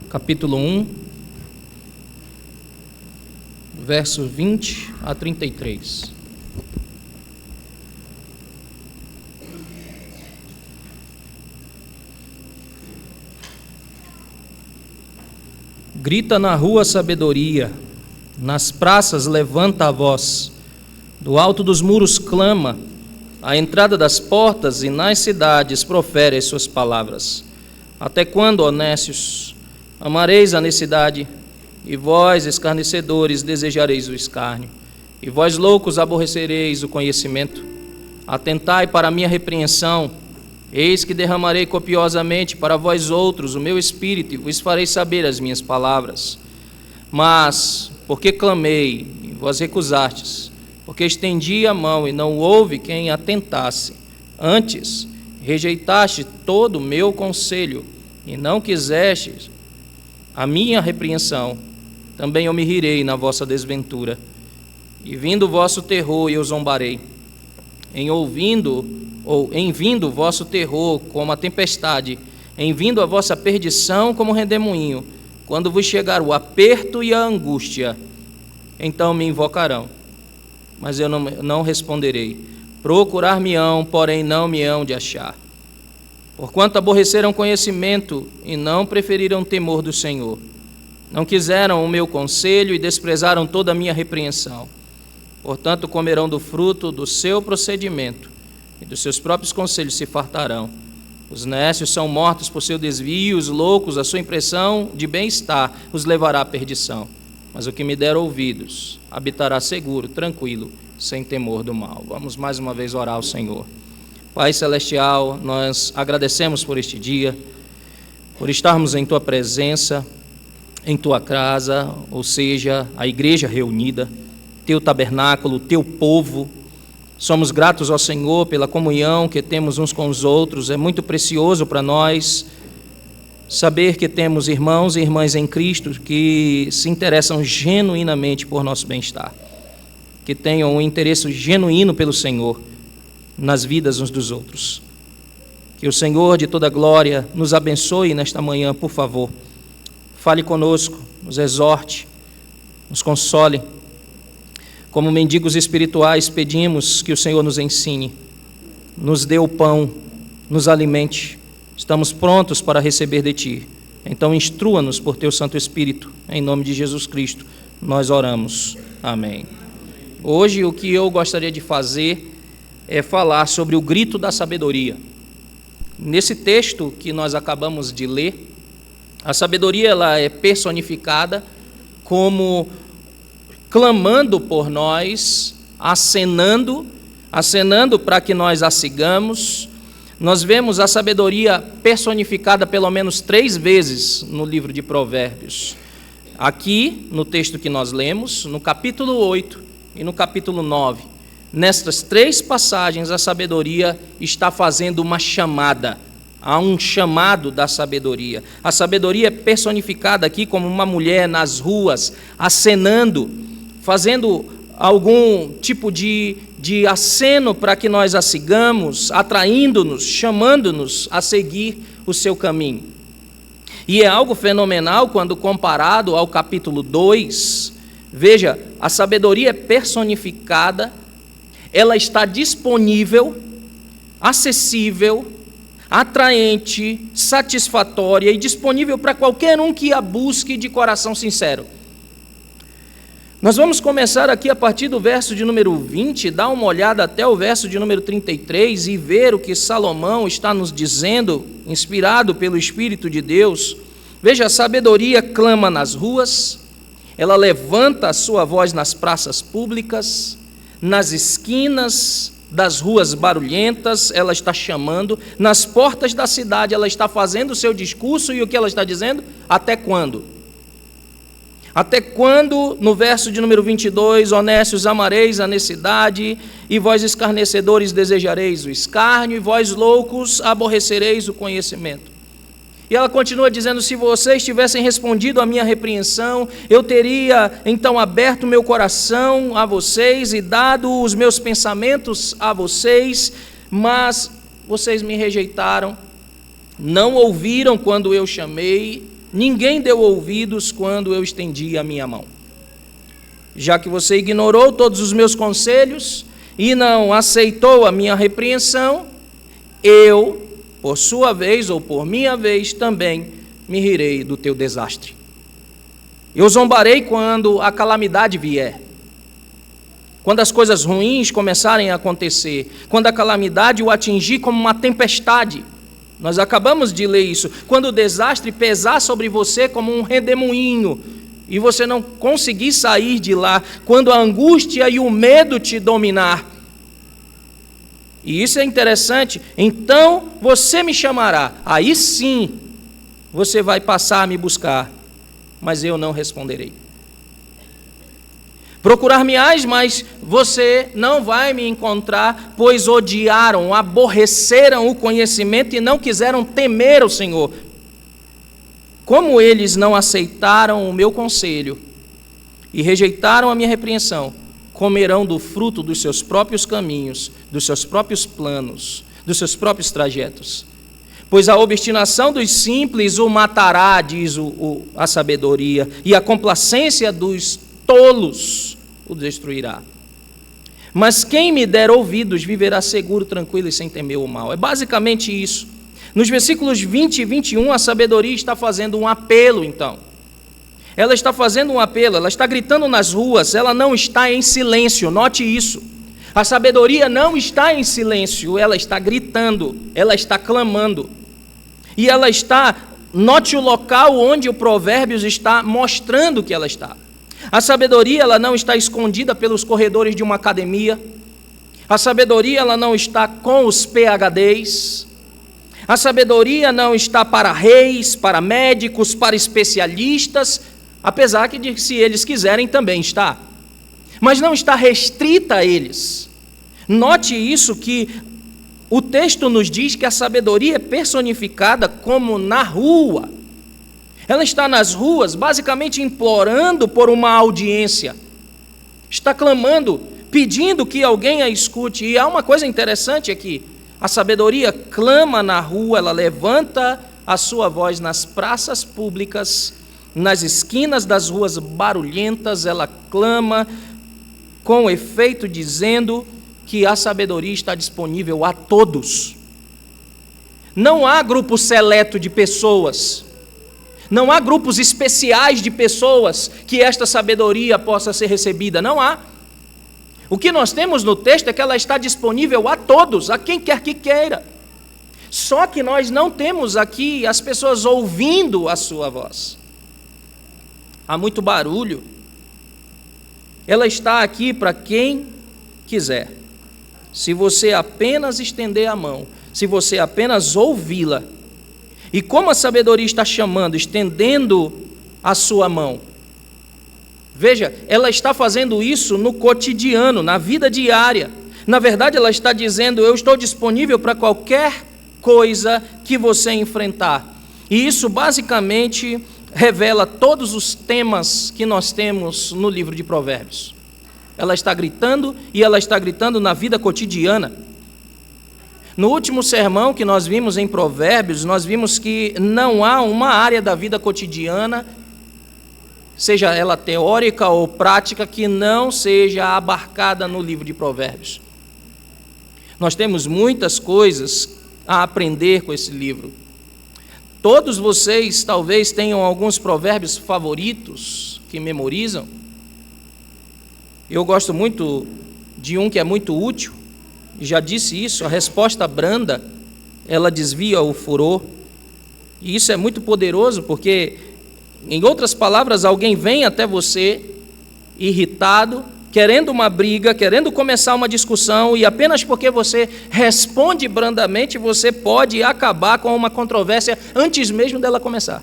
capítulo 1, verso 20 a 33. Grita na rua sabedoria, nas praças levanta a voz, do alto dos muros clama, à entrada das portas e nas cidades profere as suas palavras. Até quando, ó nécios, amareis a necessidade, e vós, escarnecedores, desejareis o escárnio, e vós, loucos, aborrecereis o conhecimento? Atentai para a minha repreensão, eis que derramarei copiosamente para vós outros o meu espírito, e vos farei saber as minhas palavras. Mas, porque clamei, e vós recusastes, porque estendi a mão, e não houve quem atentasse, antes rejeitaste todo o meu conselho, e não quisestes a minha repreensão, também eu me rirei na vossa desventura, e vindo o vosso terror, eu zombarei. Em vindo o vosso terror como a tempestade, em vindo a vossa perdição como redemoinho, quando vos chegar o aperto e a angústia, então me invocarão, mas eu não responderei. Procurar-me-ão, porém não me hão de achar. Porquanto aborreceram conhecimento e não preferiram temor do Senhor. Não quiseram o meu conselho e desprezaram toda a minha repreensão. Portanto, comerão do fruto do seu procedimento, e dos seus próprios conselhos se fartarão. Os nécios são mortos por seu desvio, os loucos, a sua impressão de bem-estar, os levará à perdição. Mas o que me der ouvidos, habitará seguro, tranquilo, sem temor do mal. Vamos mais uma vez orar ao Senhor. Pai Celestial, nós agradecemos por este dia, por estarmos em Tua presença, em Tua casa, ou seja, a igreja reunida, Teu tabernáculo, Teu povo. Somos gratos ao Senhor pela comunhão que temos uns com os outros. É muito precioso para nós saber que temos irmãos e irmãs em Cristo que se interessam genuinamente por nosso bem-estar, que tenham um interesse genuíno pelo Senhor nas vidas uns dos outros. Que o Senhor de toda glória nos abençoe nesta manhã, por favor. Fale conosco, nos exorte, nos console. Como mendigos espirituais, pedimos que o Senhor nos ensine, nos dê o pão, nos alimente. Estamos prontos para receber de Ti. Então, instrua-nos por Teu Santo Espírito. Em nome de Jesus Cristo, nós oramos. Amém. Hoje, o que eu gostaria de fazer é falar sobre o grito da sabedoria. Nesse texto que nós acabamos de ler, a sabedoria ela é personificada como clamando por nós, acenando para que nós a sigamos. Nós vemos a sabedoria personificada pelo menos 3 vezes no livro de Provérbios. Aqui, no texto que nós lemos, no capítulo 8 e no capítulo 9. Nestas 3 passagens, a sabedoria está fazendo uma chamada. Há um chamado da sabedoria. A sabedoria é personificada aqui como uma mulher nas ruas, acenando, fazendo algum tipo de aceno para que nós a sigamos, atraindo-nos, chamando-nos a seguir o seu caminho. E é algo fenomenal quando comparado ao capítulo 2. Veja, a sabedoria é personificada, ela está disponível, acessível, atraente, satisfatória e disponível para qualquer um que a busque de coração sincero. Nós vamos começar aqui a partir do verso de número 20, dar uma olhada até o verso de número 33 e ver o que Salomão está nos dizendo, inspirado pelo Espírito de Deus. Veja, a sabedoria clama nas ruas, ela levanta a sua voz nas praças públicas, nas esquinas das ruas barulhentas, ela está chamando, nas portas da cidade ela está fazendo o seu discurso, e o que ela está dizendo? Até quando? Até quando, no verso de número 22, honestos amareis a necessidade, e vós escarnecedores desejareis o escárnio, e vós loucos aborrecereis o conhecimento. E ela continua dizendo, se vocês tivessem respondido à minha repreensão, eu teria então aberto meu coração a vocês e dado os meus pensamentos a vocês, mas vocês me rejeitaram, não ouviram quando eu chamei, ninguém deu ouvidos quando eu estendi a minha mão. Já que você ignorou todos os meus conselhos e não aceitou a minha repreensão, eu, por sua vez ou por minha vez, também me rirei do teu desastre. Eu zombarei quando a calamidade vier. Quando as coisas ruins começarem a acontecer, quando a calamidade o atingir como uma tempestade, nós acabamos de ler isso, quando o desastre pesar sobre você como um redemoinho, e você não conseguir sair de lá, quando a angústia e o medo te dominar. E isso é interessante, então você me chamará, aí sim você vai passar a me buscar, mas eu não responderei. Procurar-me-ás, mas você não vai me encontrar, pois odiaram, aborreceram o conhecimento e não quiseram temer o Senhor. Como eles não aceitaram o meu conselho e rejeitaram a minha repreensão, comerão do fruto dos seus próprios caminhos, dos seus próprios planos, dos seus próprios trajetos. Pois a obstinação dos simples o matará, diz a sabedoria, e a complacência dos tolos o destruirá. Mas quem me der ouvidos viverá seguro, tranquilo e sem temer o mal. É basicamente isso. Nos versículos 20 e 21, a sabedoria está fazendo um apelo, então. Ela está fazendo um apelo, ela está gritando nas ruas, ela não está em silêncio, note isso. A sabedoria não está em silêncio, ela está gritando, ela está clamando. E ela está, note o local onde o Provérbios está mostrando que ela está. A sabedoria, ela não está escondida pelos corredores de uma academia. A sabedoria, ela não está com os PhDs. A sabedoria não está para reis, para médicos, para especialistas, apesar que, se eles quiserem, também está. Mas não está restrita a eles. Note isso, que o texto nos diz que a sabedoria é personificada como na rua. Ela está nas ruas, basicamente implorando por uma audiência. Está clamando, pedindo que alguém a escute. E há uma coisa interessante aqui. A sabedoria clama na rua, ela levanta a sua voz nas praças públicas, nas esquinas das ruas barulhentas, ela clama com efeito, dizendo que a sabedoria está disponível a todos. Não há grupo seleto de pessoas. Não há grupos especiais de pessoas que esta sabedoria possa ser recebida. Não há. O que nós temos no texto é que ela está disponível a todos, a quem quer que queira. Só que nós não temos aqui as pessoas ouvindo a sua voz. Há muito barulho. Ela está aqui para quem quiser. Se você apenas estender a mão, se você apenas ouvi-la. E como a sabedoria está chamando, estendendo a sua mão? Veja, ela está fazendo isso no cotidiano, na vida diária. Na verdade, ela está dizendo, eu estou disponível para qualquer coisa que você enfrentar. E isso basicamente revela todos os temas que nós temos no livro de Provérbios. Ela está gritando, e ela está gritando na vida cotidiana. No último sermão que nós vimos em Provérbios, nós vimos que não há uma área da vida cotidiana, seja ela teórica ou prática, que não seja abarcada no livro de Provérbios. Nós temos muitas coisas a aprender com esse livro. Todos vocês talvez tenham alguns provérbios favoritos que memorizam. Eu gosto muito de um que é muito útil. Já disse isso, a resposta branda, ela desvia o furor. E isso é muito poderoso, porque, em outras palavras, alguém vem até você, irritado, querendo uma briga, querendo começar uma discussão, e apenas porque você responde brandamente, você pode acabar com uma controvérsia antes mesmo dela começar.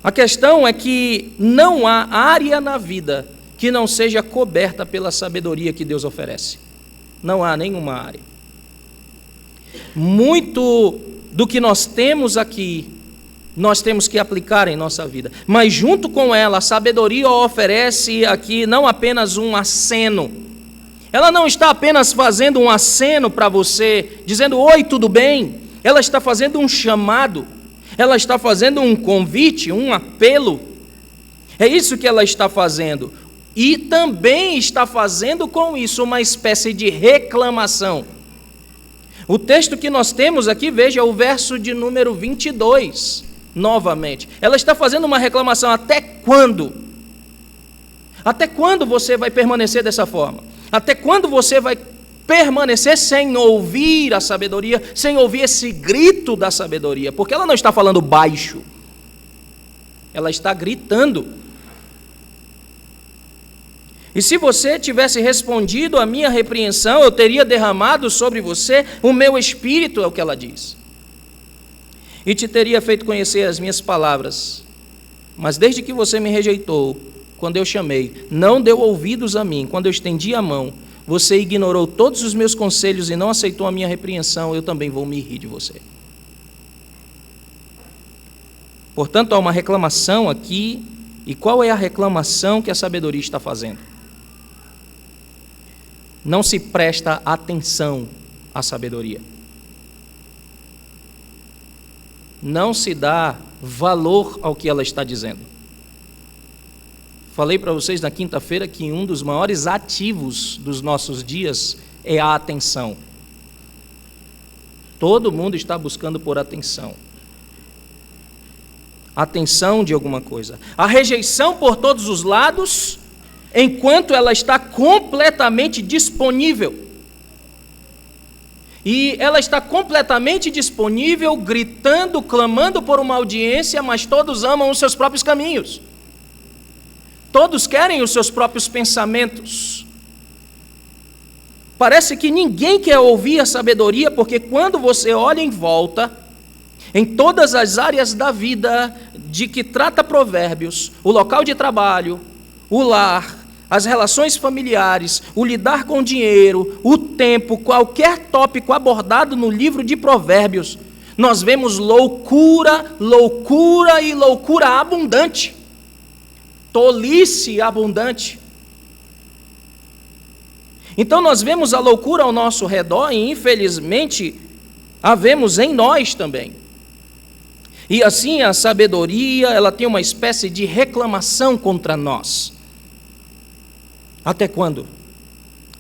A questão é que não há área na vida que não seja coberta pela sabedoria que Deus oferece. Não há nenhuma área. Muito do que nós temos aqui, nós temos que aplicar em nossa vida. Mas junto com ela, a sabedoria oferece aqui não apenas um aceno. Ela não está apenas fazendo um aceno para você, dizendo, oi, tudo bem? Ela está fazendo um chamado. Ela está fazendo um convite, um apelo. É isso que ela está fazendo. E também está fazendo com isso uma espécie de reclamação. O texto que nós temos aqui, veja o verso de número 22, novamente. Ela está fazendo uma reclamação. Até quando? Até quando você vai permanecer dessa forma? Até quando você vai permanecer sem ouvir a sabedoria, sem ouvir esse grito da sabedoria? Porque ela não está falando baixo, ela está gritando. E se você tivesse respondido à minha repreensão, eu teria derramado sobre você o meu espírito, é o que ela diz. E te teria feito conhecer as minhas palavras. Mas desde que você me rejeitou, quando eu chamei, não deu ouvidos a mim, quando eu estendi a mão, você ignorou todos os meus conselhos e não aceitou a minha repreensão, eu também vou me rir de você. Portanto, há uma reclamação aqui. E qual é a reclamação que a sabedoria está fazendo? Não se presta atenção à sabedoria. Não se dá valor ao que ela está dizendo. Falei para vocês na quinta-feira que um dos maiores ativos dos nossos dias é a atenção. Todo mundo está buscando por atenção. Atenção de alguma coisa. A rejeição por todos os lados, enquanto ela está completamente disponível. E ela está completamente disponível, gritando, clamando por uma audiência, mas todos amam os seus próprios caminhos. Todos querem os seus próprios pensamentos. Parece que ninguém quer ouvir a sabedoria, porque quando você olha em volta, em todas as áreas da vida de que trata Provérbios, o local de trabalho, o lar, as relações familiares, o lidar com o dinheiro, o tempo, qualquer tópico abordado no livro de Provérbios, nós vemos loucura, loucura e loucura abundante, tolice abundante. Então nós vemos a loucura ao nosso redor e infelizmente a vemos em nós também. E assim a sabedoria, ela tem uma espécie de reclamação contra nós. Até quando?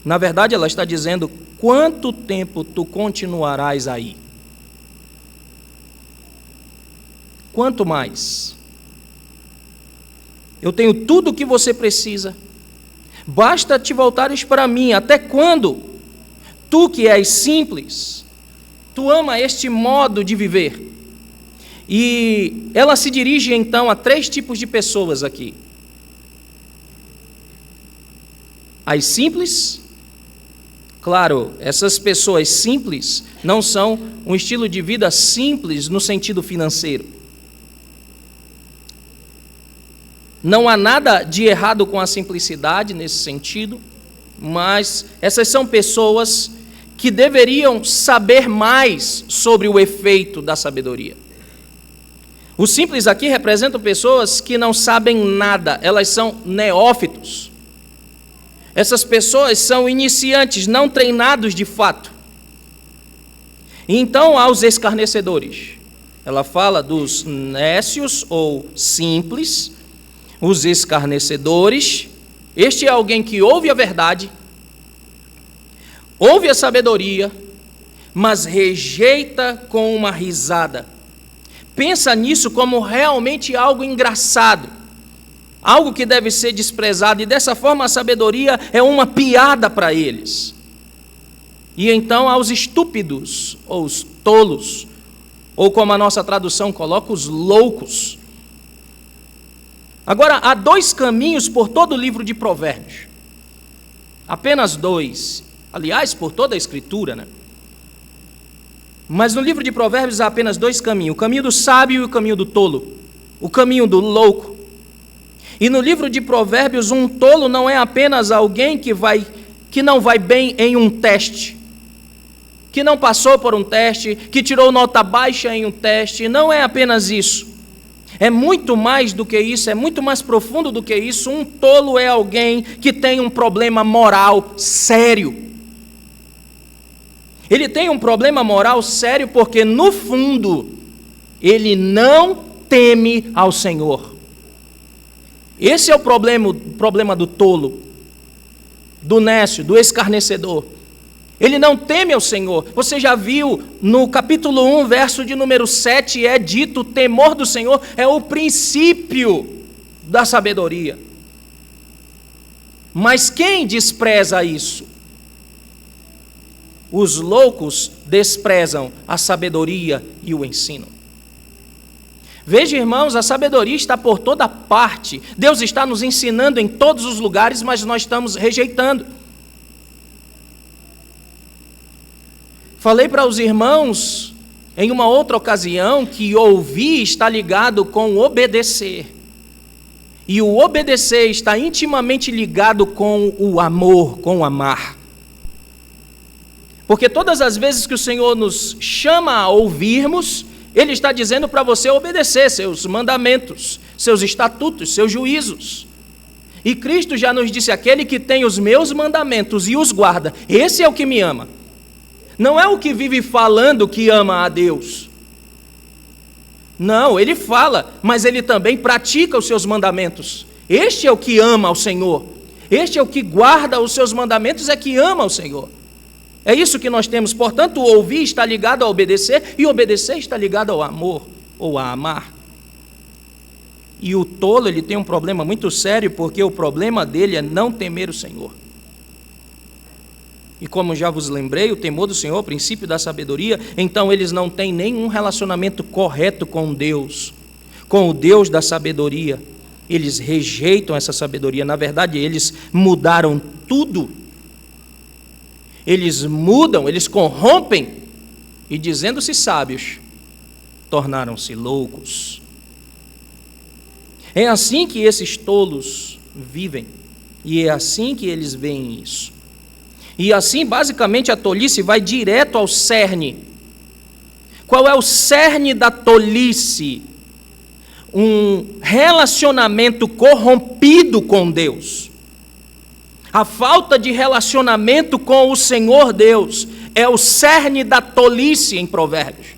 Na verdade, ela está dizendo: quanto tempo tu continuarás aí? Quanto mais? Eu tenho tudo o que você precisa. Basta te voltares para mim. Até quando? Tu que és simples, tu ama este modo de viver. E ela se dirige então a 3 tipos de pessoas aqui. As simples, claro, essas pessoas simples não são um estilo de vida simples no sentido financeiro. Não há nada de errado com a simplicidade nesse sentido, mas essas são pessoas que deveriam saber mais sobre o efeito da sabedoria. Os simples aqui representam pessoas que não sabem nada, elas são neófitos. Essas pessoas são iniciantes, não treinados de fato. E então há os escarnecedores. Ela fala dos nécios ou simples, os escarnecedores. Este é alguém que ouve a verdade, ouve a sabedoria, mas rejeita com uma risada. Pensa nisso como realmente algo engraçado, algo que deve ser desprezado, e dessa forma a sabedoria é uma piada para eles. E então há os estúpidos, ou os tolos, ou como a nossa tradução coloca, os loucos. Agora, há 2 caminhos por todo o livro de Provérbios. Apenas 2. Aliás, por toda a Escritura, né? Mas no livro de Provérbios há apenas 2 caminhos: o caminho do sábio e o caminho do tolo, o caminho do louco. E no livro de Provérbios, um tolo não é apenas alguém que não vai bem em um teste, que não passou por um teste, que tirou nota baixa em um teste. Não é apenas isso. É muito mais do que isso, é muito mais profundo do que isso. Um tolo é alguém que tem um problema moral sério. Ele tem um problema moral sério porque, no fundo, ele não teme ao Senhor. Esse é o problema do tolo, do nécio, do escarnecedor. Ele não teme ao Senhor. Você já viu no capítulo 1, verso de número 7, é dito: o temor do Senhor é o princípio da sabedoria. Mas quem despreza isso? Os loucos desprezam a sabedoria e o ensino. Veja, irmãos, a sabedoria está por toda parte. Deus está nos ensinando em todos os lugares, mas nós estamos rejeitando. Falei para os irmãos em uma outra ocasião que ouvir está ligado com obedecer. E o obedecer está intimamente ligado com o amor, com o amar. Porque todas as vezes que o Senhor nos chama a ouvirmos, Ele está dizendo para você obedecer seus mandamentos, seus estatutos, seus juízos. E Cristo já nos disse: aquele que tem os meus mandamentos e os guarda, esse é o que me ama. Não é o que vive falando que ama a Deus. Não, ele fala, mas ele também pratica os seus mandamentos. Este é o que ama ao Senhor. Este é o que guarda os seus mandamentos, é que ama ao Senhor. É isso que nós temos. Portanto, o ouvir está ligado a obedecer, e obedecer está ligado ao amor, ou a amar. E o tolo, ele tem um problema muito sério, porque o problema dele é não temer o Senhor. E como já vos lembrei, o temor do Senhor é o princípio da sabedoria. Então eles não têm nenhum relacionamento correto com Deus, com o Deus da sabedoria. Eles rejeitam essa sabedoria. Na verdade, eles mudaram tudo. Eles mudam, eles corrompem, e dizendo-se sábios, tornaram-se loucos. É assim que esses tolos vivem, e é assim que eles veem isso. E assim, basicamente, a tolice vai direto ao cerne. Qual é o cerne da tolice? Um relacionamento corrompido com Deus. A falta de relacionamento com o Senhor Deus é o cerne da tolice em Provérbios.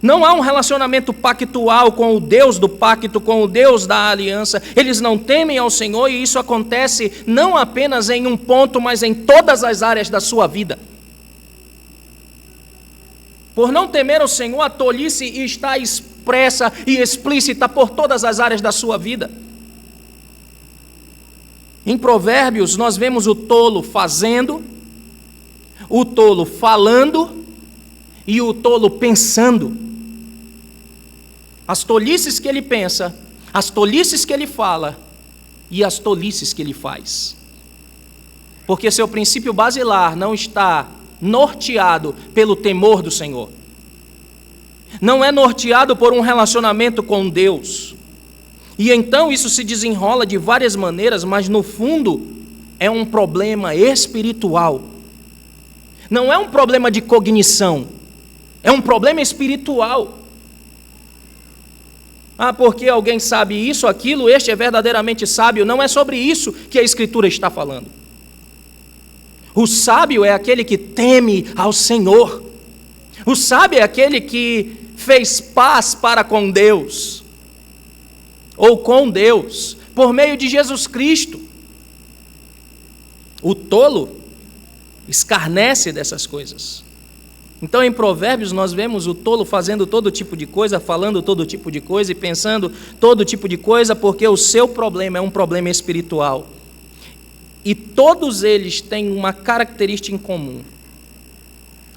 Não há um relacionamento pactual com o Deus do pacto, com o Deus da aliança. Eles não temem ao Senhor, e isso acontece não apenas em um ponto, mas em todas as áreas da sua vida. Por não temer ao Senhor, a tolice está expressa e explícita por todas as áreas da sua vida. Em Provérbios, nós vemos o tolo fazendo, o tolo falando e o tolo pensando. As tolices que ele pensa, as tolices que ele fala e as tolices que ele faz. Porque seu princípio basilar não está norteado pelo temor do Senhor. Não é norteado por um relacionamento com Deus. E então isso se desenrola de várias maneiras, mas no fundo é um problema espiritual. Não é um problema de cognição, é um problema espiritual. Porque alguém sabe isso, aquilo, este é verdadeiramente sábio. Não é sobre isso que a Escritura está falando. O sábio é aquele que teme ao Senhor. O sábio é aquele que fez paz para com Deus, ou com Deus, por meio de Jesus Cristo. O tolo escarnece dessas coisas. Então, em Provérbios, nós vemos o tolo fazendo todo tipo de coisa, falando todo tipo de coisa e pensando todo tipo de coisa, porque o seu problema é um problema espiritual. E todos eles têm uma característica em comum.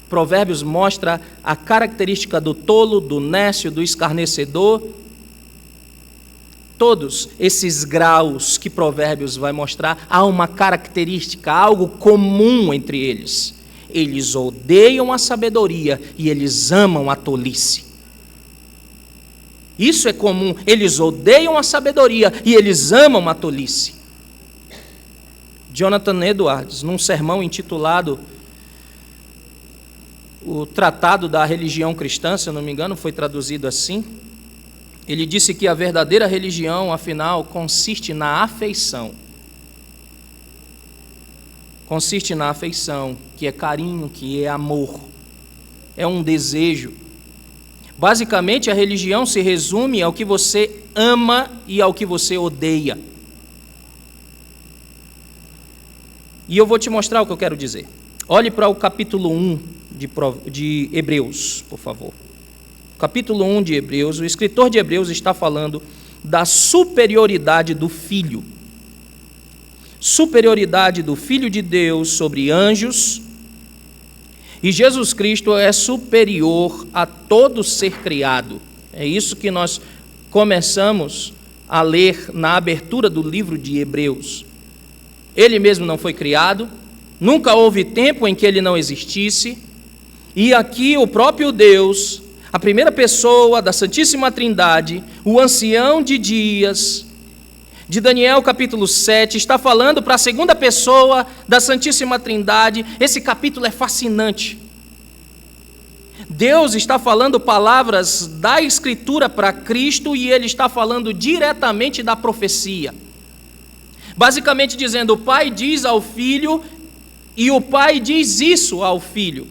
Provérbios mostra a característica do tolo, do nécio, do escarnecedor. Todos esses graus que Provérbios vai mostrar, há uma característica, algo comum entre eles. Eles odeiam a sabedoria e eles amam a tolice. Isso é comum. Eles odeiam a sabedoria e eles amam a tolice. Jonathan Edwards, num sermão intitulado O Tratado da Religião Cristã, se eu não me engano, foi traduzido assim. Ele disse que a verdadeira religião, afinal, consiste na afeição. Consiste na afeição, que é carinho, que é amor, é um desejo. Basicamente, a religião se resume ao que você ama e ao que você odeia. E eu vou te mostrar o que eu quero dizer. Olhe para o capítulo 1 de Hebreus, por favor. Capítulo 1 de Hebreus, o escritor de Hebreus está falando da superioridade do Filho. Superioridade do Filho de Deus sobre anjos. E Jesus Cristo é superior a todo ser criado. É isso que nós começamos a ler na abertura do livro de Hebreus. Ele mesmo não foi criado, nunca houve tempo em que ele não existisse, e aqui o próprio Deus, a primeira pessoa da Santíssima Trindade, o ancião de dias, de Daniel capítulo 7, está falando para a segunda pessoa da Santíssima Trindade. Esse capítulo é fascinante. Deus está falando palavras da Escritura para Cristo e ele está falando diretamente da profecia. Basicamente dizendo, o Pai diz ao Filho e o Pai diz isso ao Filho.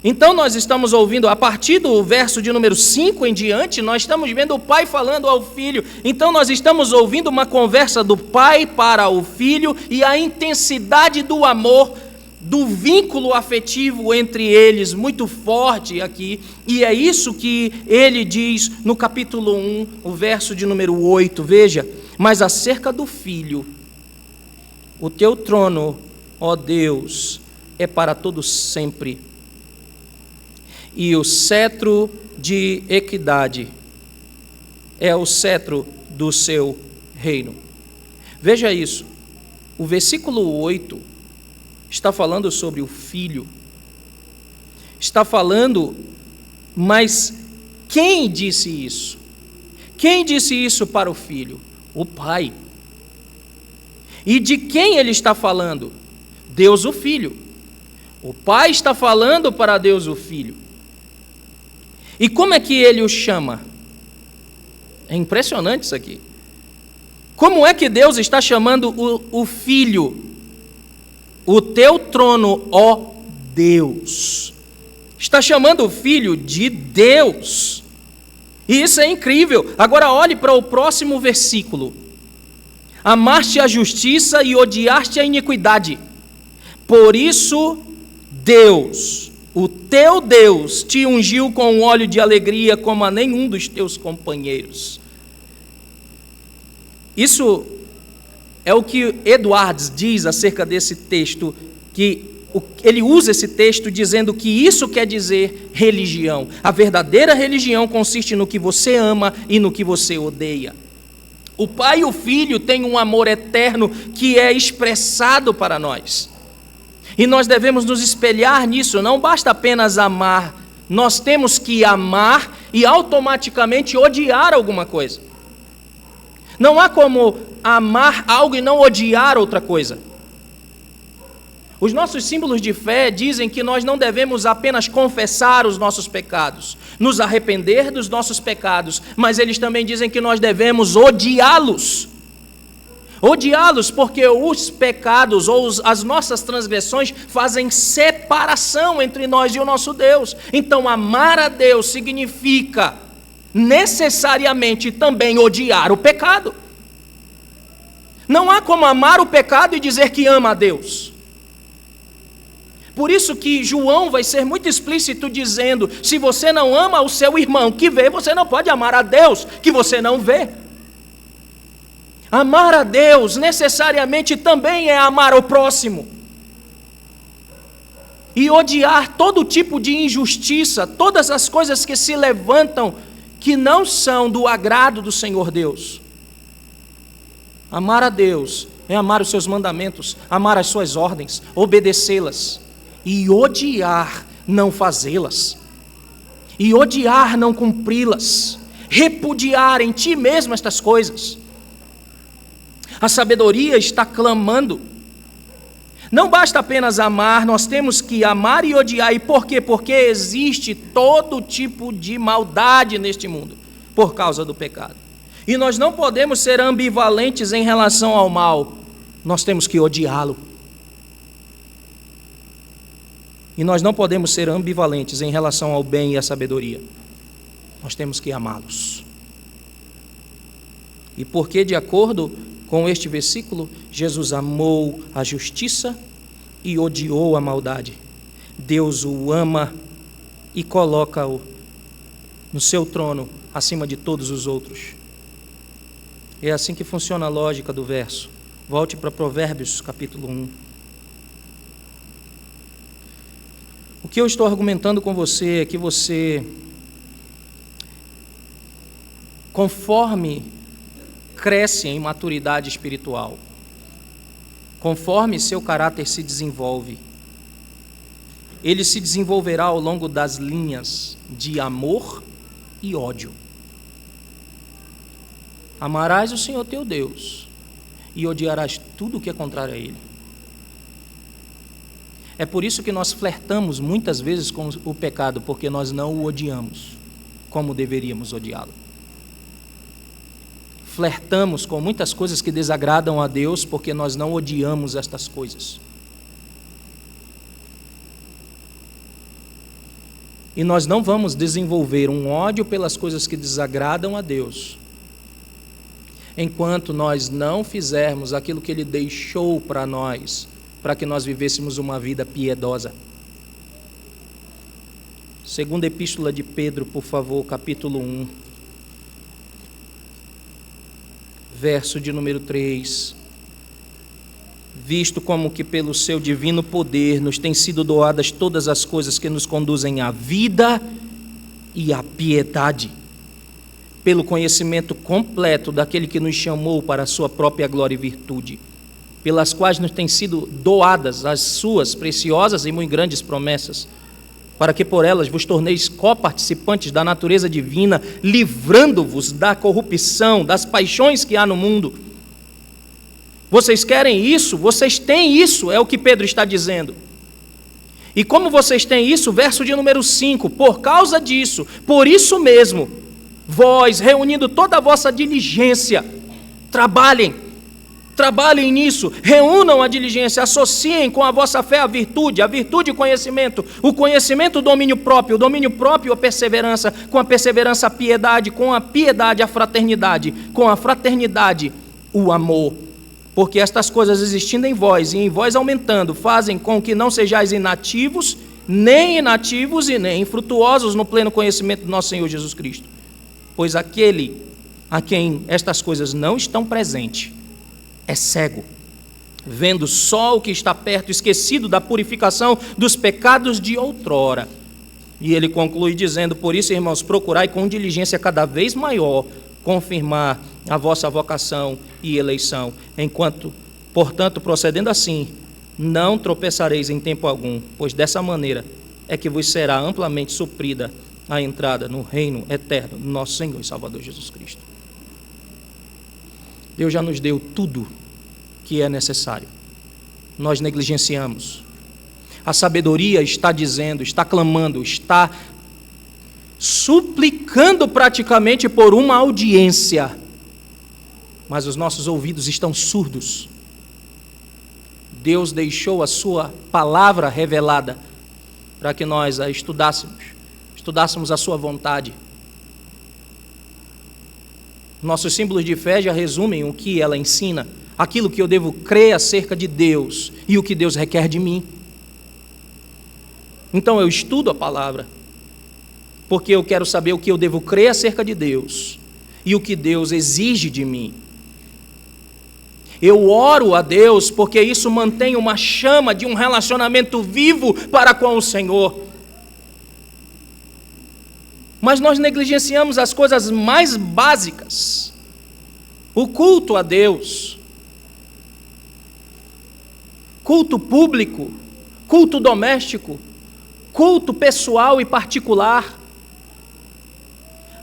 Então nós estamos ouvindo, a partir do verso de número 5 em diante, nós estamos vendo o Pai falando ao Filho. Então nós estamos ouvindo uma conversa do Pai para o Filho e a intensidade do amor, do vínculo afetivo entre eles, muito forte aqui. E é isso que ele diz no capítulo 1, o verso de número 8. Veja, mas acerca do Filho, o teu trono, ó Deus, é para todos sempre. E o cetro de equidade é o cetro do seu reino. Veja isso, o versículo 8 está falando sobre o Filho, está falando, mas quem disse isso? Quem disse isso para o Filho? O Pai. E de quem ele está falando? Deus o Filho. O Pai está falando para Deus o Filho. E como é que ele o chama? É impressionante isso aqui. Como é que Deus está chamando o Filho? O teu trono, ó Deus. Está chamando o Filho de Deus. E isso é incrível. Agora olhe para o próximo versículo. Amaste a justiça e odiaste a iniquidade. Por isso, Deus, o teu Deus, te ungiu com um óleo de alegria como a nenhum dos teus companheiros. Isso é o que Edwards diz acerca desse texto, que ele usa esse texto dizendo que isso quer dizer religião. A verdadeira religião consiste no que você ama e no que você odeia. O Pai e o Filho têm um amor eterno que é expressado para nós. E nós devemos nos espelhar nisso, não basta apenas amar, nós temos que amar e automaticamente odiar alguma coisa. Não há como amar algo e não odiar outra coisa. Os nossos símbolos de fé dizem que nós não devemos apenas confessar os nossos pecados, nos arrepender dos nossos pecados, mas eles também dizem que nós devemos odiá-los. Odiá-los porque os pecados ou as nossas transgressões fazem separação entre nós e o nosso Deus. Então, amar a Deus significa necessariamente também odiar o pecado. Não há como amar o pecado e dizer que ama a Deus. Por isso que João vai ser muito explícito dizendo, se você não ama o seu irmão que vê, você não pode amar a Deus que você não vê. Amar a Deus necessariamente também é amar o próximo. E odiar todo tipo de injustiça, todas as coisas que se levantam que não são do agrado do Senhor Deus. Amar a Deus é amar os seus mandamentos, amar as suas ordens, obedecê-las. E odiar não fazê-las. E odiar não cumpri-las. Repudiar em ti mesmo estas coisas. A sabedoria está clamando. Não basta apenas amar, nós temos que amar e odiar. E por quê? Porque existe todo tipo de maldade neste mundo, por causa do pecado. E nós não podemos ser ambivalentes em relação ao mal. Nós temos que odiá-lo. E nós não podemos ser ambivalentes em relação ao bem e à sabedoria. Nós temos que amá-los. E porque, de acordo com este versículo, Jesus amou a justiça e odiou a maldade. Deus o ama e coloca-o no seu trono acima de todos os outros. É assim que funciona a lógica do verso. Volte para Provérbios, capítulo 1. O que eu estou argumentando com você é que você, conforme cresce em maturidade espiritual, conforme seu caráter se desenvolve, ele se desenvolverá ao longo das linhas de amor e ódio. Amarás o Senhor teu Deus e odiarás tudo o que é contrário a Ele. É por isso que nós flertamos muitas vezes com o pecado, porque nós não o odiamos como deveríamos odiá-lo. Flertamos com muitas coisas que desagradam a Deus, porque nós não odiamos estas coisas. E nós não vamos desenvolver um ódio pelas coisas que desagradam a Deus, enquanto nós não fizermos aquilo que Ele deixou para nós, para que nós vivêssemos uma vida piedosa. Segunda Epístola de Pedro, por favor, capítulo 1, verso de número 3. Visto como que pelo seu divino poder nos têm sido doadas todas as coisas que nos conduzem à vida e à piedade, pelo conhecimento completo daquele que nos chamou para a sua própria glória e virtude, pelas quais nos têm sido doadas as suas preciosas e muito grandes promessas, para que por elas vos torneis coparticipantes da natureza divina, livrando-vos da corrupção, das paixões que há no mundo. Vocês querem isso? Vocês têm isso, é o que Pedro está dizendo. E como vocês têm isso, verso de número 5, por causa disso, por isso mesmo, vós, reunindo toda a vossa diligência, trabalhem nisso, reúnam a diligência, associem com a vossa fé a virtude o conhecimento, o conhecimento o domínio próprio a perseverança, com a perseverança a piedade, com a piedade a fraternidade, com a fraternidade o amor. Porque estas coisas existindo em vós e em vós aumentando, fazem com que não sejais inativos, nem inativos e nem infrutuosos no pleno conhecimento do nosso Senhor Jesus Cristo. Pois aquele a quem estas coisas não estão presentes é cego, vendo só o que está perto, esquecido da purificação dos pecados de outrora. E ele conclui dizendo: por isso, irmãos, procurai com diligência cada vez maior confirmar a vossa vocação e eleição, portanto, procedendo assim, não tropeçareis em tempo algum, pois dessa maneira é que vos será amplamente suprida a entrada no reino eterno do nosso Senhor e Salvador Jesus Cristo. Deus já nos deu tudo que é necessário. Nós negligenciamos. A sabedoria está dizendo, está clamando, está suplicando praticamente por uma audiência, mas os nossos ouvidos estão surdos. Deus deixou a sua palavra revelada para que nós a estudássemos a sua vontade. Nossos símbolos de fé já resumem o que ela ensina, aquilo que eu devo crer acerca de Deus e o que Deus requer de mim. Então eu estudo a palavra, porque eu quero saber o que eu devo crer acerca de Deus e o que Deus exige de mim. Eu oro a Deus porque isso mantém uma chama de um relacionamento vivo para com o Senhor. Mas nós negligenciamos as coisas mais básicas. O culto a Deus, culto público, culto doméstico, culto pessoal e particular.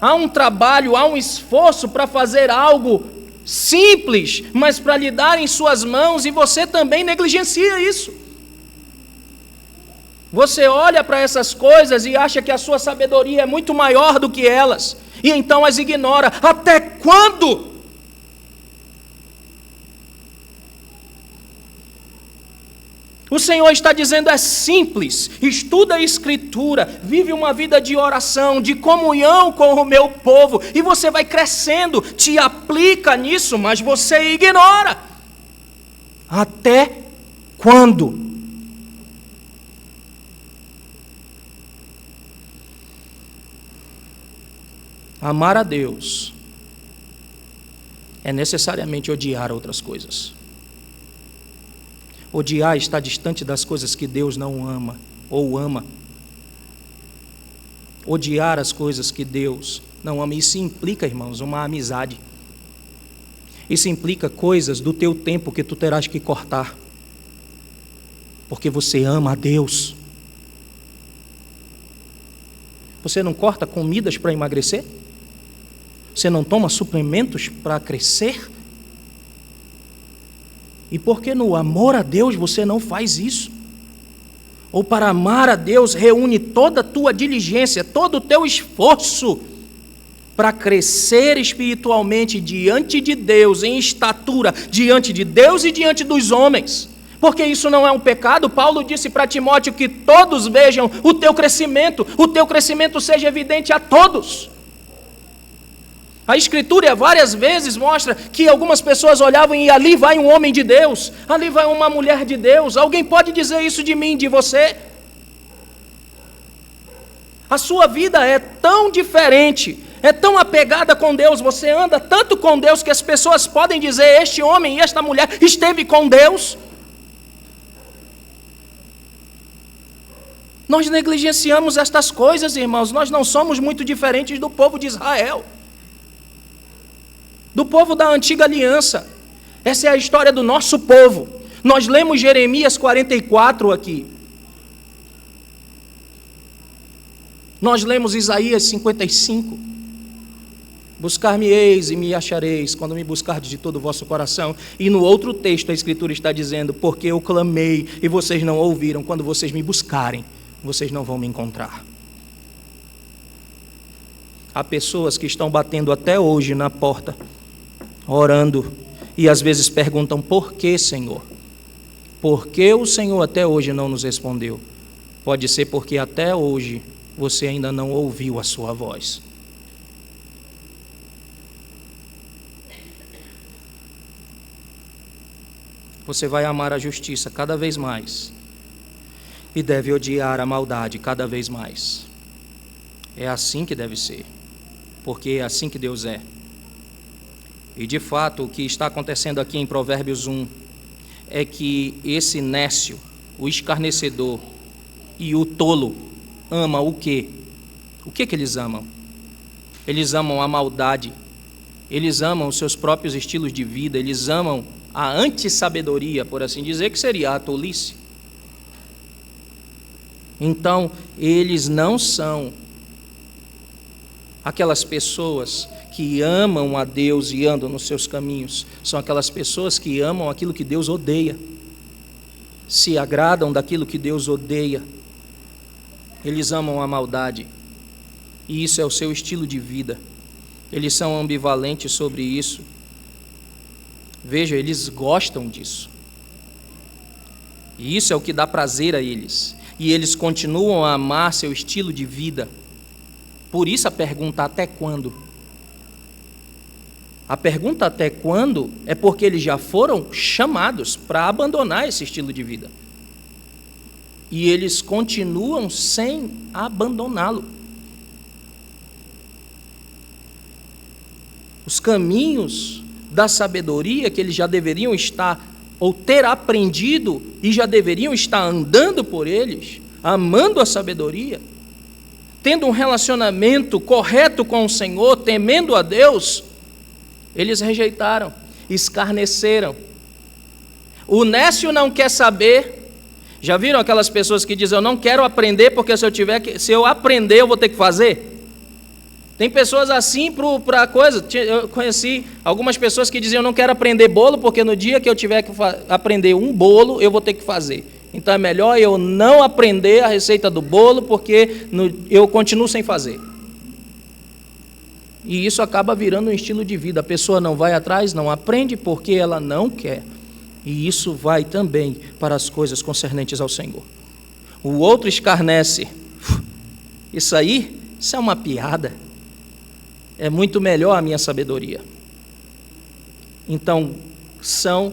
Há um trabalho, há um esforço para fazer algo simples, mas para lhe dar em suas mãos, e você também negligencia isso. Você olha para essas coisas e acha que a sua sabedoria é muito maior do que elas, e então as ignora. Até quando? O Senhor está dizendo, é simples, estuda a Escritura, vive uma vida de oração, de comunhão com o meu povo, e você vai crescendo, te aplica nisso, mas você ignora. Até quando? Amar a Deus é necessariamente odiar outras coisas. Odiar está distante das coisas que Deus não ama ou ama. Odiar as coisas que Deus não ama. Isso implica, irmãos, uma amizade. Isso implica coisas do teu tempo que tu terás que cortar. Porque você ama a Deus. Você não corta comidas para emagrecer? Você não toma suplementos para crescer? E por que no amor a Deus você não faz isso? Ou para amar a Deus, reúne toda a tua diligência, todo o teu esforço para crescer espiritualmente diante de Deus, em estatura, diante de Deus e diante dos homens. Porque isso não é um pecado. Paulo disse para Timóteo que todos vejam o teu crescimento seja evidente a todos. A Escritura várias vezes mostra que algumas pessoas olhavam e ali vai um homem de Deus, ali vai uma mulher de Deus. Alguém pode dizer isso de mim, de você? A sua vida é tão diferente, é tão apegada com Deus, você anda tanto com Deus que as pessoas podem dizer, este homem e esta mulher esteve com Deus. Nós negligenciamos estas coisas, irmãos. Nós não somos muito diferentes do povo de Israel, do povo da antiga aliança. Essa é a história do nosso povo. Nós lemos Jeremias 44 aqui. Nós lemos Isaías 55. Buscar-me-eis e me achareis, quando me buscardes de todo o vosso coração. E no outro texto a Escritura está dizendo, porque eu clamei e vocês não ouviram, quando vocês me buscarem, vocês não vão me encontrar. Há pessoas que estão batendo até hoje na porta, orando, e às vezes perguntam, por que, Senhor? Por que o Senhor até hoje não nos respondeu? Pode ser porque até hoje você ainda não ouviu a sua voz. Você vai amar a justiça cada vez mais e deve odiar a maldade cada vez mais. É assim que deve ser, porque é assim que Deus é. E de fato o que está acontecendo aqui em Provérbios 1 é que esse nécio, o escarnecedor e o tolo ama o quê? O que eles amam? Eles amam a maldade, eles amam os seus próprios estilos de vida, eles amam a antissabedoria, por assim dizer, que seria a tolice. Então, eles não são aquelas pessoas que amam a Deus e andam nos seus caminhos. São aquelas pessoas que amam aquilo que Deus odeia, se agradam daquilo que Deus odeia. Eles amam a maldade, e isso é o seu estilo de vida. Eles são ambivalentes sobre isso. Veja, eles gostam disso. E isso é o que dá prazer a eles. E eles continuam a amar seu estilo de vida. Por isso a pergunta, até quando? A pergunta até quando é porque eles já foram chamados para abandonar esse estilo de vida. E eles continuam sem abandoná-lo. Os caminhos da sabedoria que eles já deveriam estar, ou ter aprendido, e já deveriam estar andando por eles, amando a sabedoria, tendo um relacionamento correto com o Senhor, temendo a Deus, eles rejeitaram, escarneceram. O nécio não quer saber. Já viram aquelas pessoas que dizem, eu não quero aprender, porque se eu aprender, eu vou ter que fazer? Tem pessoas assim para coisa. Eu conheci algumas pessoas que diziam, eu não quero aprender bolo, porque no dia que eu tiver que aprender um bolo, eu vou ter que fazer. Então é melhor eu não aprender a receita do bolo, porque eu continuo sem fazer. E isso acaba virando um estilo de vida. A pessoa não vai atrás, não aprende, porque ela não quer. E isso vai também para as coisas concernentes ao Senhor. O outro escarnece. Isso é uma piada. É muito melhor a minha sabedoria. Então, são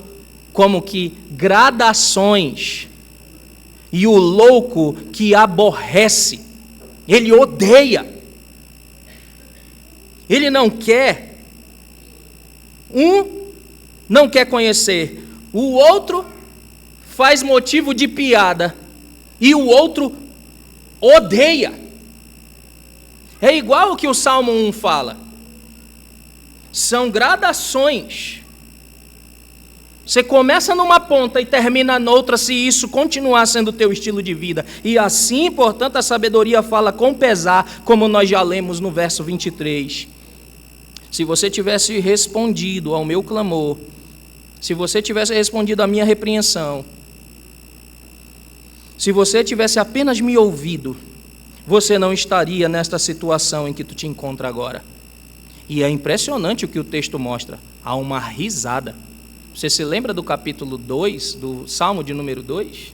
como que gradações. E o louco que aborrece, ele odeia. Ele não quer. Não quer conhecer. O outro faz motivo de piada. E o outro odeia. É igual o que o Salmo 1 fala. São gradações. Você começa numa ponta e termina noutra, se isso continuar sendo o teu estilo de vida. E assim, portanto, a sabedoria fala com pesar, como nós já lemos no verso 23. Se você tivesse respondido ao meu clamor, se você tivesse respondido à minha repreensão, se você tivesse apenas me ouvido, você não estaria nesta situação em que tu te encontra agora. E é impressionante o que o texto mostra. Há uma risada. Você se lembra do capítulo 2, do Salmo de número 2?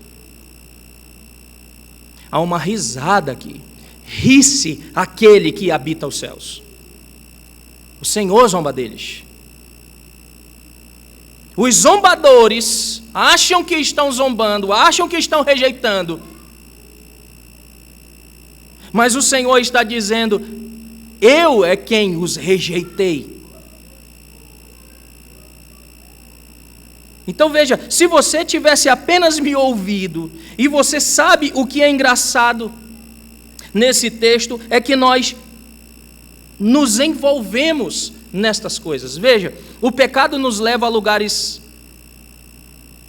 Há uma risada aqui. Ri-se aquele que habita os céus. O Senhor zomba deles. Os zombadores acham que estão zombando, acham que estão rejeitando. Mas o Senhor está dizendo: eu é quem os rejeitei. Então veja, se você tivesse apenas me ouvido, e você sabe o que é engraçado nesse texto, é que nós nos envolvemos nestas coisas. Veja, o pecado nos leva a lugares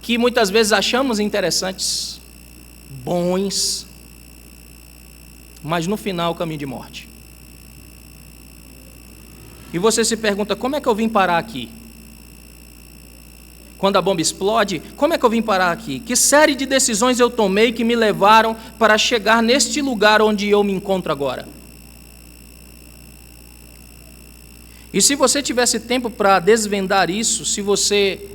que muitas vezes achamos interessantes, bons, mas no final caminho de morte. E você se pergunta: como é que eu vim parar aqui? Quando a bomba explode, como é que eu vim parar aqui? Que série de decisões eu tomei que me levaram para chegar neste lugar onde eu me encontro agora? E se você tivesse tempo para desvendar isso, se você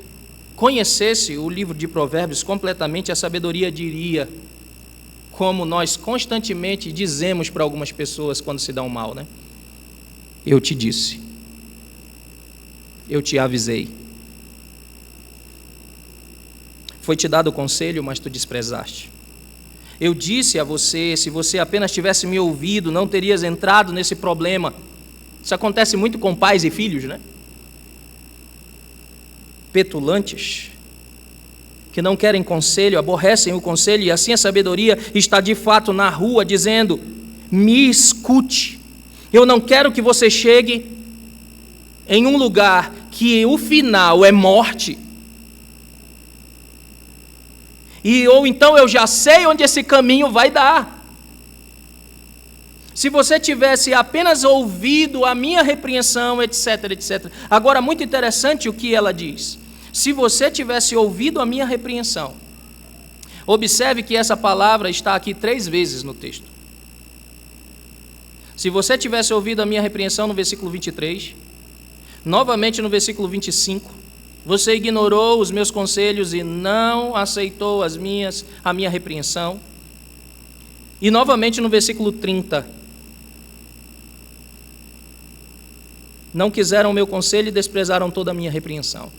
conhecesse o livro de Provérbios completamente, a sabedoria diria, como nós constantemente dizemos para algumas pessoas quando se dão mal, né? Eu te disse, eu te avisei. Foi te dado o conselho, mas tu desprezaste. Eu disse a você, se você apenas tivesse me ouvido, não terias entrado nesse problema. Isso acontece muito com pais e filhos, né? Petulantes, que não querem conselho, aborrecem o conselho, e assim a sabedoria está de fato na rua dizendo: me escute. Eu não quero que você chegue em um lugar que o final é morte. Ou então eu já sei onde esse caminho vai dar. Se você tivesse apenas ouvido a minha repreensão, etc, etc. Agora, muito interessante o que ela diz. Se você tivesse ouvido a minha repreensão, observe que essa palavra está aqui 3 vezes no texto. Se você tivesse ouvido a minha repreensão no versículo 23, novamente no versículo 25, você ignorou os meus conselhos e não aceitou a minha repreensão. E novamente no versículo 30, não quiseram o meu conselho e desprezaram toda a minha repreensão.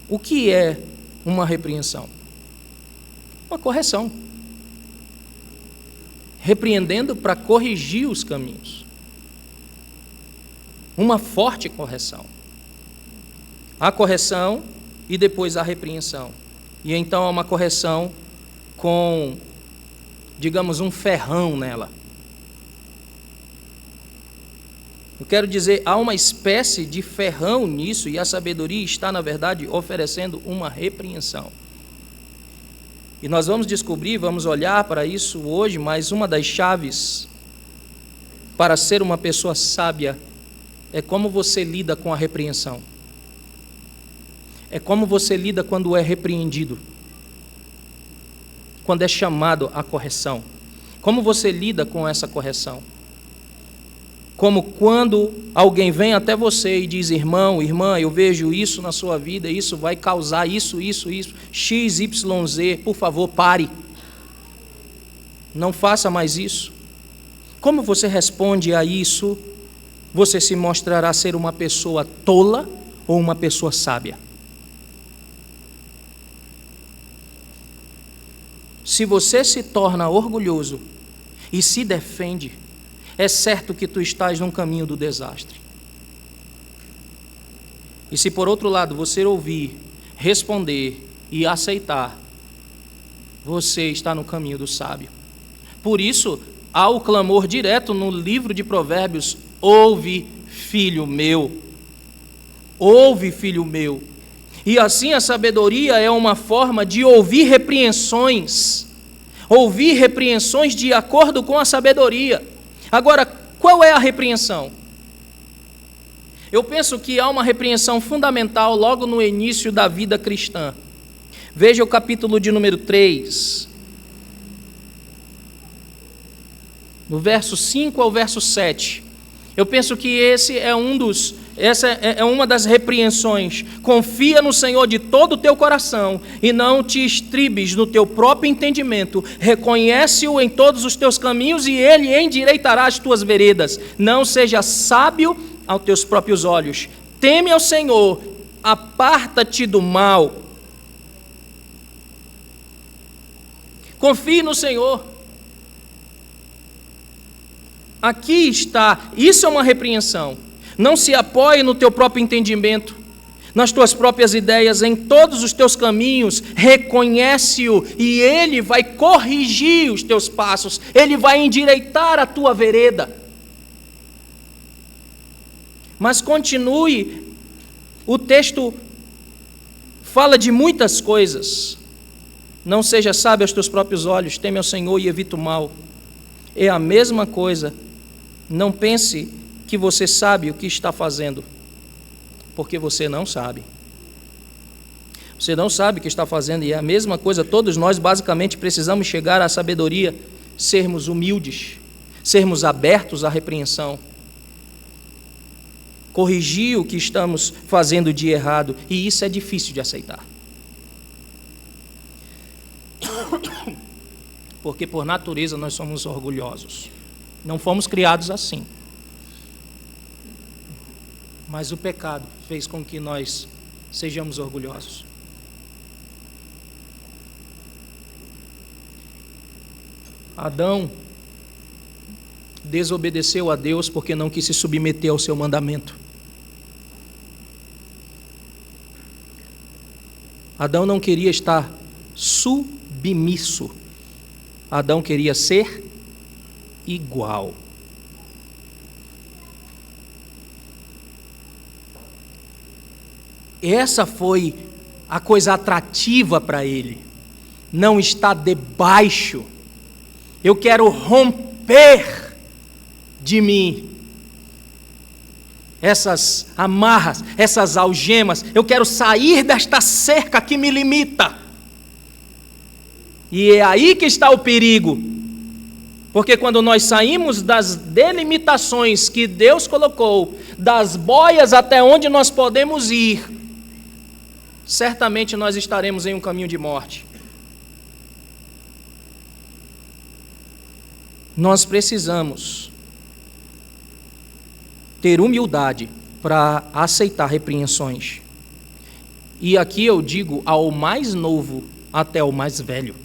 O que é uma repreensão? Uma correção. Repreendendo para corrigir os caminhos. Uma forte correção. A correção e depois a repreensão. E então é uma correção com, digamos, um ferrão nela. Eu quero dizer, há uma espécie de ferrão nisso, e a sabedoria está, na verdade, oferecendo uma repreensão. E nós vamos descobrir, vamos olhar para isso hoje, mas uma das chaves para ser uma pessoa sábia é como você lida com a repreensão. É como você lida quando é repreendido, quando é chamado à correção. Como você lida com essa correção? Como quando alguém vem até você e diz: irmão, irmã, eu vejo isso na sua vida, isso vai causar isso, X, Y, Z, por favor, pare. Não faça mais isso. Como você responde a isso, você se mostrará ser uma pessoa tola ou uma pessoa sábia. Se você se torna orgulhoso e se defende, é certo que tu estás num caminho do desastre. E se por outro lado você ouvir, responder e aceitar, você está no caminho do sábio. Por isso, há o clamor direto no livro de Provérbios: ouve, filho meu. Ouve, filho meu. E assim a sabedoria é uma forma de ouvir repreensões. Ouvir repreensões de acordo com a sabedoria. Agora, qual é a repreensão? Eu penso que há uma repreensão fundamental logo no início da vida cristã. Veja o capítulo de número 3. No verso 5 ao verso 7. Eu penso que essa é uma das repreensões. Confia no Senhor de todo o teu coração e não te estribes no teu próprio entendimento. Reconhece-o em todos os teus caminhos e Ele endireitará as tuas veredas. Não seja sábio aos teus próprios olhos. Teme ao Senhor, aparta-te do mal. Confie no Senhor. Aqui está, isso é uma repreensão. Não se apoie no teu próprio entendimento, nas tuas próprias ideias, em todos os teus caminhos, reconhece-o e Ele vai corrigir os teus passos, Ele vai endireitar a tua vereda. Mas continue, o texto fala de muitas coisas. Não seja sábio aos teus próprios olhos, teme ao Senhor e evita o mal. É a mesma coisa. Não pense que você sabe o que está fazendo, porque você não sabe. Você não sabe o que está fazendo, e é a mesma coisa. Todos nós basicamente precisamos chegar à sabedoria, sermos humildes, sermos abertos à repreensão, corrigir o que estamos fazendo de errado, e isso é difícil de aceitar. Porque por natureza nós somos orgulhosos. Não fomos criados assim. Mas o pecado fez com que nós sejamos orgulhosos. Adão desobedeceu a Deus porque não quis se submeter ao seu mandamento. Adão não queria estar submisso. Adão queria ser igual. Essa foi a coisa atrativa para ele. Não está debaixo. Eu quero romper de mim essas amarras, essas algemas. Eu quero sair desta cerca que me limita. E é aí que está o perigo. Porque quando nós saímos das delimitações que Deus colocou, das boias até onde nós podemos ir, certamente nós estaremos em um caminho de morte. Nós precisamos ter humildade para aceitar repreensões. E aqui eu digo ao mais novo até ao mais velho.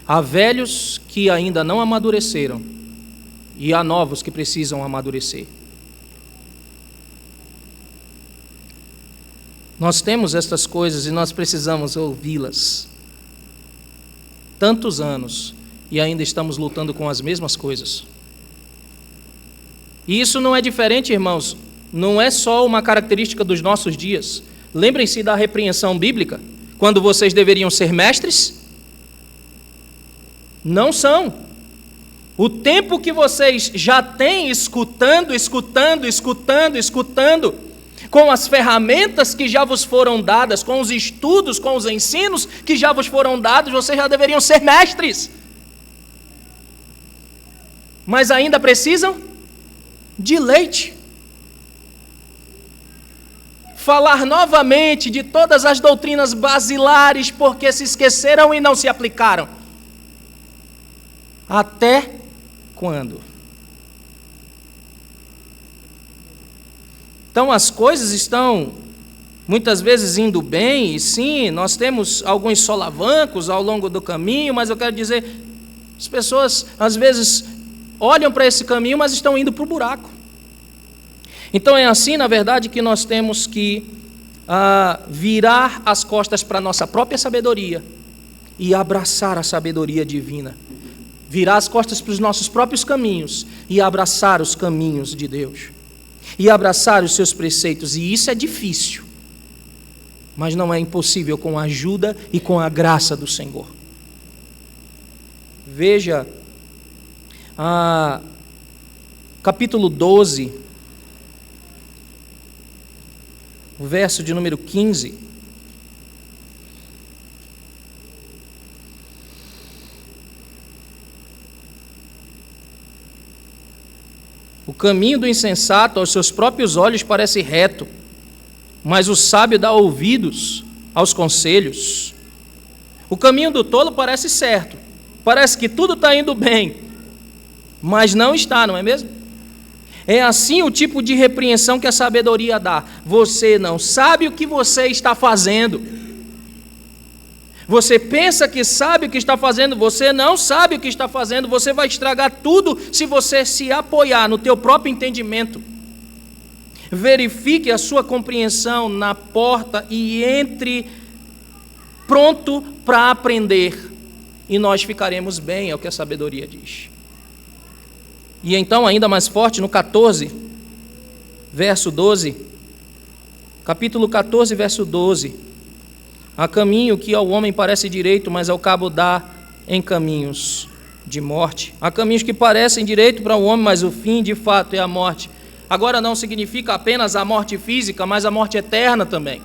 Há velhos que ainda não amadureceram e há novos que precisam amadurecer. Nós temos estas coisas e nós precisamos ouvi-las. Tantos anos e ainda estamos lutando com as mesmas coisas. E isso não é diferente, irmãos, não é só uma característica dos nossos dias. Lembrem-se da repreensão bíblica, quando vocês deveriam ser mestres. Não são. O tempo que vocês já têm escutando, com as ferramentas que já vos foram dadas, com os estudos, com os ensinos que já vos foram dados, vocês já deveriam ser mestres. mas ainda precisam de leite. Falar novamente de todas as doutrinas basilares, porque se esqueceram e não se aplicaram. Até quando? Então as coisas estão muitas vezes indo bem, e sim, nós temos alguns solavancos ao longo do caminho, mas eu quero dizer, as pessoas às vezes olham para esse caminho, mas estão indo para o buraco. Então é assim, na verdade, que nós temos que virar as costas para a nossa própria sabedoria e abraçar a sabedoria divina. Virar as costas para os nossos próprios caminhos e abraçar os caminhos de Deus. E abraçar os seus preceitos. E isso é difícil, mas não é impossível com a ajuda e com a graça do Senhor. Veja, capítulo 12, o verso de número 15. O caminho do insensato aos seus próprios olhos parece reto, mas o sábio dá ouvidos aos conselhos. O caminho do tolo parece certo, parece que tudo está indo bem, mas não está, não é mesmo? É assim o tipo de repreensão que a sabedoria dá. Você não sabe o que você está fazendo. Você pensa que sabe o que está fazendo, você não sabe o que está fazendo, você vai estragar tudo se você se apoiar no teu próprio entendimento. Verifique a sua compreensão na porta e entre pronto para aprender, e nós ficaremos bem, é o que a sabedoria diz. E então, ainda mais forte, no 14, verso 12, capítulo 14, verso 12, há caminho que ao homem parece direito, mas ao cabo dá em caminhos de morte. Há caminhos que parecem direito para o homem, mas o fim de fato é a morte. Agora não significa apenas a morte física, mas a morte eterna também.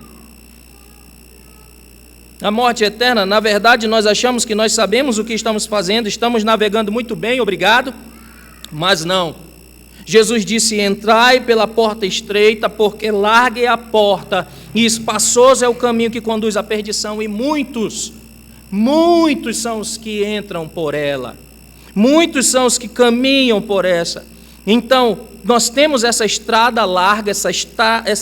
A morte eterna, na verdade, nós achamos que nós sabemos o que estamos fazendo, estamos navegando muito bem, obrigado, mas não. Jesus disse: entrai pela porta estreita, porque larga é a porta e espaçoso é o caminho que conduz à perdição, e muitos são os que entram por ela, muitos são os que caminham por essa. Então, nós temos essa estrada larga, essa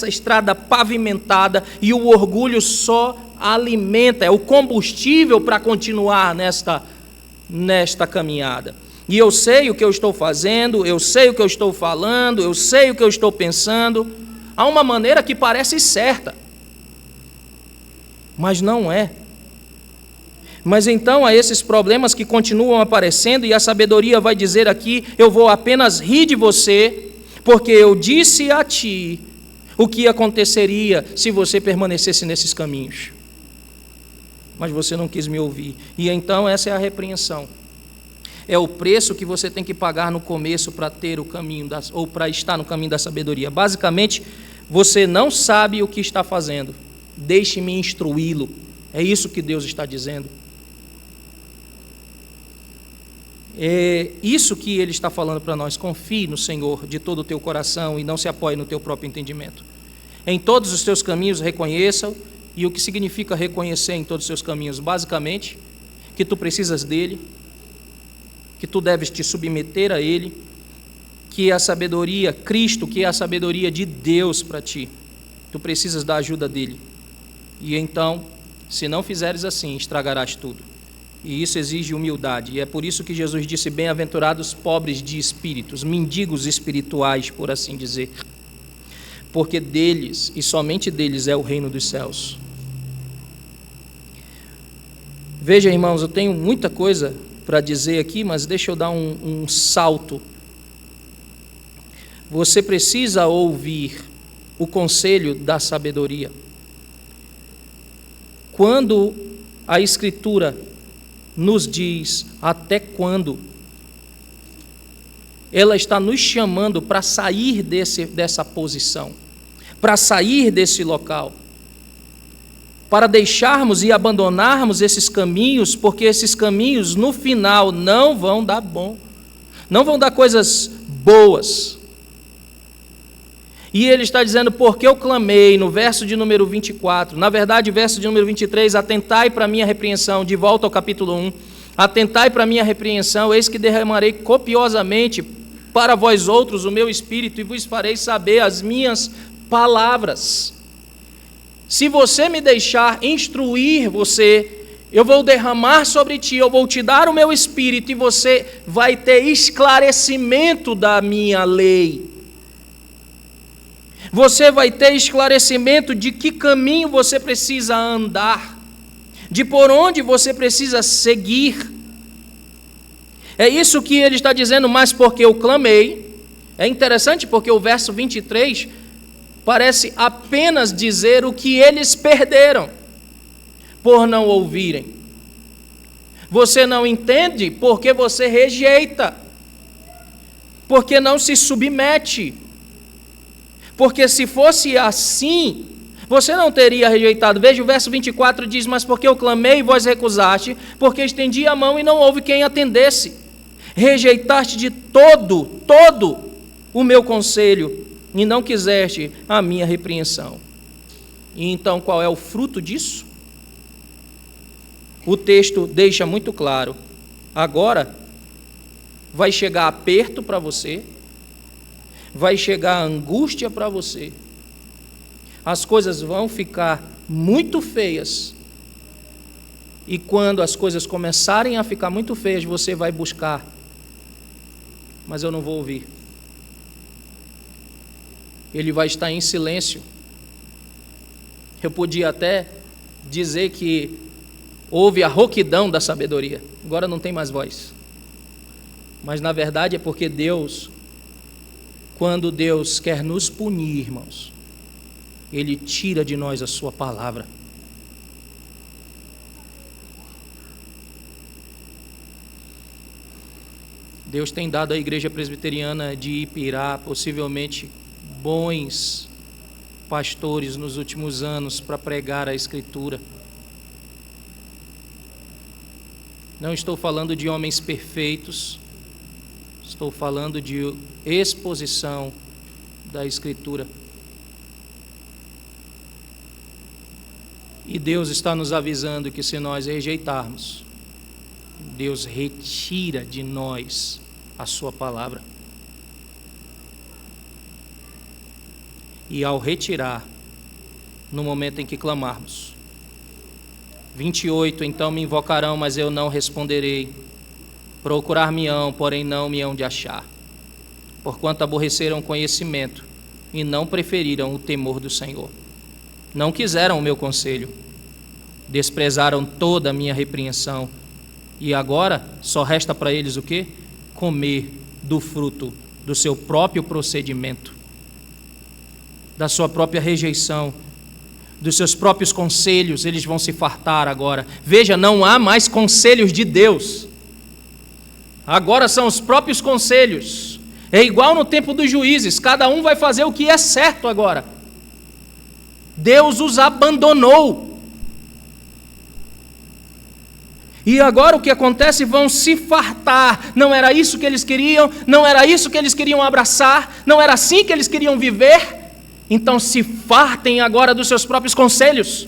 estrada pavimentada, e o orgulho só alimenta, é o combustível para continuar nesta caminhada. E eu sei o que eu estou fazendo, eu sei o que eu estou falando, eu sei o que eu estou pensando. Há uma maneira que parece certa, mas não é. Mas então há esses problemas que continuam aparecendo, e a sabedoria vai dizer aqui: eu vou apenas rir de você, porque eu disse a ti o que aconteceria se você permanecesse nesses caminhos. Mas você não quis me ouvir. E então essa é a repreensão. É o preço que você tem que pagar no começo para ter o caminho, ou para estar no caminho da sabedoria. Basicamente, você não sabe o que está fazendo. Deixe-me instruí-lo. É isso que Deus está dizendo. É isso que Ele está falando para nós. Confie no Senhor de todo o teu coração e não se apoie no teu próprio entendimento. Em todos os teus caminhos reconheça-o. E o que significa reconhecer em todos os seus caminhos? Basicamente, que tu precisas dEle, que tu deves te submeter a Ele, que a sabedoria, Cristo, que é a sabedoria de Deus para ti, tu precisas da ajuda dEle. E então, se não fizeres assim, estragarás tudo. E isso exige humildade. E é por isso que Jesus disse: bem-aventurados pobres de espíritos, mendigos espirituais, por assim dizer. Porque deles, e somente deles, é o reino dos céus. Veja, irmãos, eu tenho muita coisa para dizer aqui, mas deixa eu dar um salto. Você precisa ouvir o conselho da sabedoria. Quando a Escritura nos diz até quando, ela está nos chamando para sair dessa posição, para sair desse local, para deixarmos e abandonarmos esses caminhos, porque esses caminhos no final não vão dar bom, não vão dar coisas boas. E ele está dizendo, porque eu clamei, no verso de número 24, na verdade, verso de número 23, atentai para a minha repreensão, de volta ao capítulo 1, atentai para a minha repreensão, eis que derramarei copiosamente para vós outros o meu espírito e vos farei saber as minhas palavras. Se você me deixar instruir você, eu vou derramar sobre ti, eu vou te dar o meu espírito e você vai ter esclarecimento da minha lei. Você vai ter esclarecimento de que caminho você precisa andar, de por onde você precisa seguir. É isso que ele está dizendo, mas porque eu clamei. É interessante porque o verso 23 parece apenas dizer o que eles perderam por não ouvirem. Você não entende porque você rejeita, porque não se submete. Porque se fosse assim, você não teria rejeitado. Veja, o verso 24 diz, mas porque eu clamei e vós recusaste, porque estendi a mão e não houve quem atendesse. Rejeitaste de todo o meu conselho e não quiseste a minha repreensão. E então qual é o fruto disso? O texto deixa muito claro. Agora vai chegar aperto para você, vai chegar angústia para você, as coisas vão ficar muito feias, e quando as coisas começarem a ficar muito feias, você vai buscar, mas eu não vou ouvir. Ele vai estar em silêncio. Eu podia até dizer que houve a rouquidão da sabedoria, agora não tem mais voz, mas na verdade é porque Deus, quando Deus quer nos punir, irmãos, Ele tira de nós a sua palavra. Deus tem dado à igreja presbiteriana de Ipirá, possivelmente, bons pastores nos últimos anos para pregar a Escritura. Não estou falando de homens perfeitos, estou falando de exposição da Escritura. E Deus está nos avisando que se nós rejeitarmos, Deus retira de nós a sua palavra. E ao retirar, no momento em que clamarmos, 28, então me invocarão, mas eu não responderei. Procurar-me-ão, porém não me hão de achar. Porquanto aborreceram o conhecimento e não preferiram o temor do Senhor. Não quiseram o meu conselho, desprezaram toda a minha repreensão, e agora só resta para eles o quê? Comer do fruto do seu próprio procedimento, da sua própria rejeição, dos seus próprios conselhos. Eles vão se fartar agora. Veja, não há mais conselhos de Deus, agora são os próprios conselhos. É igual no tempo dos juízes, cada um vai fazer o que é certo agora. Deus os abandonou. E agora o que acontece? Vão se fartar. Não era isso que eles queriam, não era isso que eles queriam abraçar, não era assim que eles queriam viver. Então se fartem agora dos seus próprios conselhos.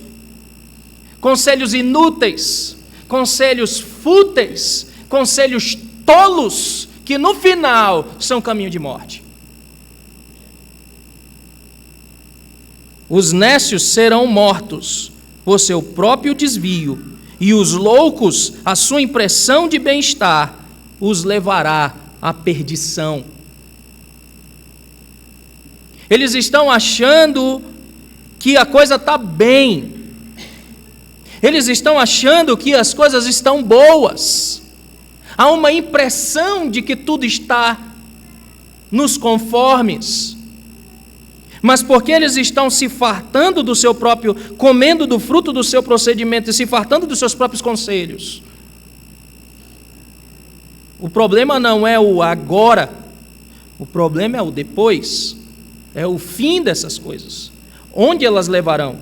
Conselhos inúteis, conselhos fúteis, conselhos tolos, que no final são caminho de morte. Os nécios serão mortos por seu próprio desvio, e os loucos, a sua impressão de bem-estar, os levará à perdição. Eles estão achando que a coisa está bem. Eles estão achando que as coisas estão boas. Há uma impressão de que tudo está nos conformes. Mas porque eles estão se fartando do seu próprio, comendo do fruto do seu procedimento e se fartando dos seus próprios conselhos. O problema não é o agora, o problema é o depois, é o fim dessas coisas. Onde elas levarão?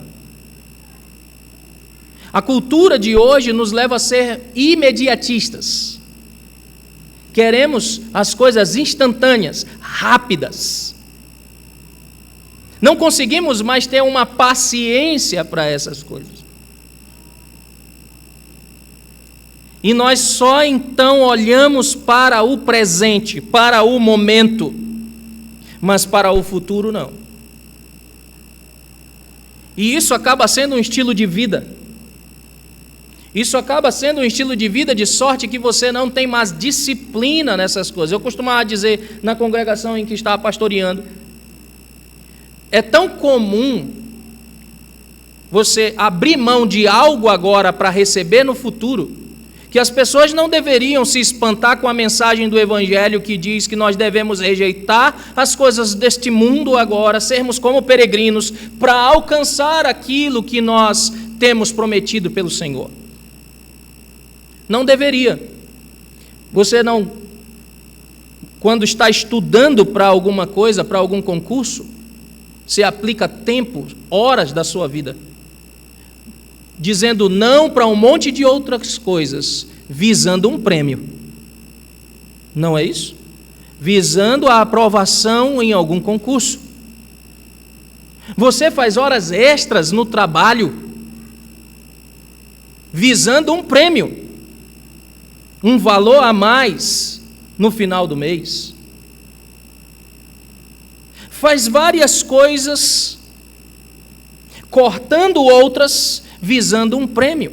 A cultura de hoje nos leva a ser imediatistas. Queremos as coisas instantâneas, rápidas. Não conseguimos mais ter uma paciência para essas coisas. E nós só então olhamos para o presente, para o momento, mas para o futuro não. E isso acaba sendo um estilo de vida. Isso acaba sendo um estilo de vida de sorte que você não tem mais disciplina nessas coisas. Eu costumava dizer na congregação em que estava pastoreando, é tão comum você abrir mão de algo agora para receber no futuro, que as pessoas não deveriam se espantar com a mensagem do Evangelho que diz que nós devemos rejeitar as coisas deste mundo agora, sermos como peregrinos, para alcançar aquilo que nós temos prometido pelo Senhor. Não deveria. Você não, quando está estudando para alguma coisa, para algum concurso, você aplica tempo, horas da sua vida, dizendo não para um monte de outras coisas, visando um prêmio. Não é isso? Visando a aprovação em algum concurso. Você faz horas extras no trabalho, visando um prêmio, um valor a mais no final do mês. Faz várias coisas, cortando outras, visando um prêmio.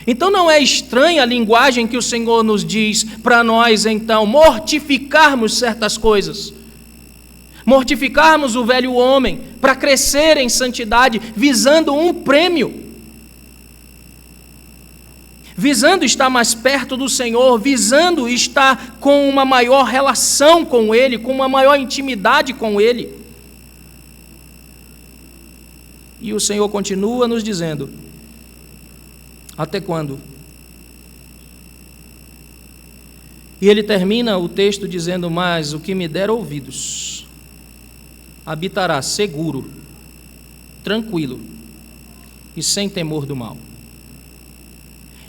Então não é estranha a linguagem que o Senhor nos diz para nós, então, mortificarmos certas coisas. Mortificarmos o velho homem para crescer em santidade, visando um prêmio. Visando estar mais perto do Senhor, visando estar com uma maior relação com Ele, com uma maior intimidade com Ele. E o Senhor continua nos dizendo, até quando? E Ele termina o texto dizendo, mas o que me der ouvidos, habitará seguro, tranquilo e sem temor do mal.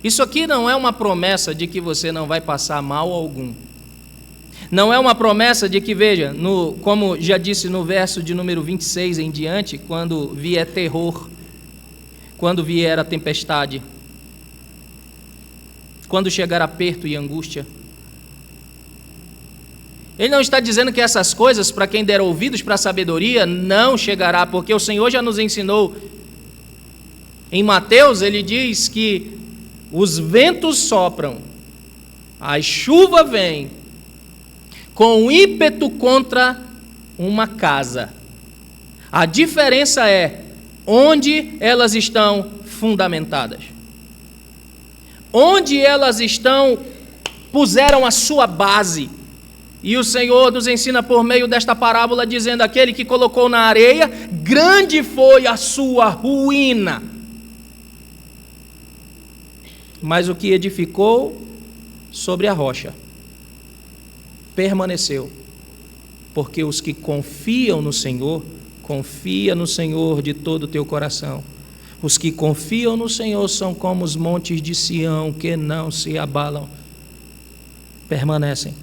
Isso aqui não é uma promessa de que você não vai passar mal algum. Não é uma promessa de que, veja, como já disse no verso de número 26 em diante, quando vier terror, quando vier a tempestade, quando chegar aperto e angústia. Ele não está dizendo que essas coisas, para quem der ouvidos para a sabedoria, não chegará, porque o Senhor já nos ensinou. Em Mateus, ele diz que os ventos sopram, a chuva vem, com ímpeto contra uma casa. A diferença é onde elas estão fundamentadas. Onde elas puseram a sua base. E o Senhor nos ensina por meio desta parábola, dizendo, aquele que colocou na areia, grande foi a sua ruína. Mas o que edificou sobre a rocha permaneceu, porque os que confiam no Senhor, confia no Senhor de todo o teu coração. Os que confiam no Senhor são como os montes de Sião, que não se abalam, permanecem.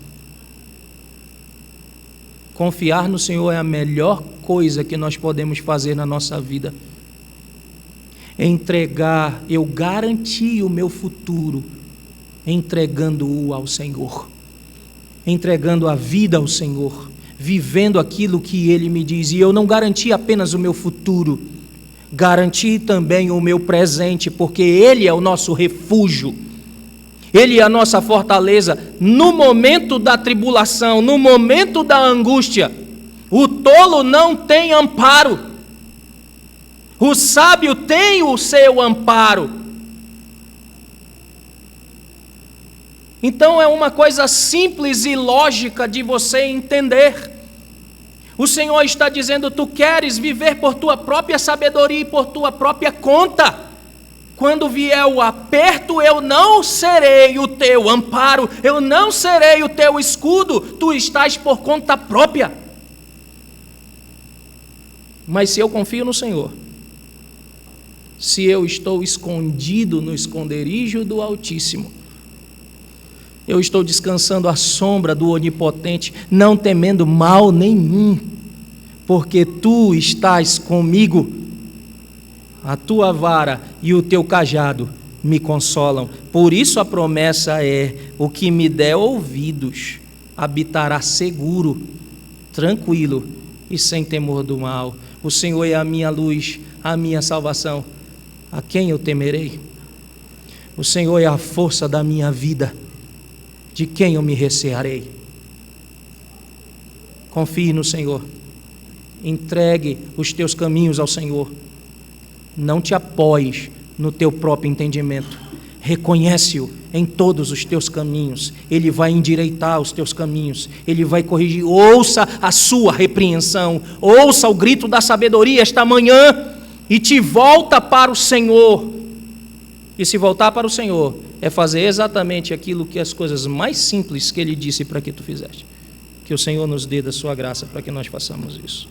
Confiar no Senhor é a melhor coisa que nós podemos fazer na nossa vida. Entregar, eu garanti o meu futuro, entregando-o ao Senhor, entregando a vida ao Senhor, vivendo aquilo que Ele me diz. E eu não garanti apenas o meu futuro, garanti também o meu presente, porque Ele é o nosso refúgio, Ele é a nossa fortaleza. No momento da tribulação, no momento da angústia, o tolo não tem amparo, o sábio tem o seu amparo. Então é uma coisa simples e lógica de você entender. O Senhor está dizendo, tu queres viver por tua própria sabedoria e por tua própria conta. Quando vier o aperto, eu não serei o teu amparo, eu não serei o teu escudo, tu estás por conta própria. Mas se eu confio no Senhor, se eu estou escondido no esconderijo do Altíssimo, Eu estou descansando à sombra do Onipotente, não temendo mal nenhum, porque tu estás comigo. A tua vara e o teu cajado me consolam. Por isso a promessa é: o que me der ouvidos habitará seguro, tranquilo e sem temor do mal. O Senhor é a minha luz, a minha salvação. A quem eu temerei? O Senhor é a força da minha vida. De quem eu me recearei? Confie no Senhor. Entregue os teus caminhos ao Senhor. Não te apoies no teu próprio entendimento. Reconhece-o em todos os teus caminhos. Ele vai endireitar os teus caminhos. Ele vai corrigir. Ouça a sua repreensão. Ouça o grito da sabedoria esta manhã e te volta para o Senhor. E se voltar para o Senhor é fazer exatamente aquilo que as coisas mais simples que Ele disse para que tu fizeste. Que o Senhor nos dê da sua graça para que nós façamos isso.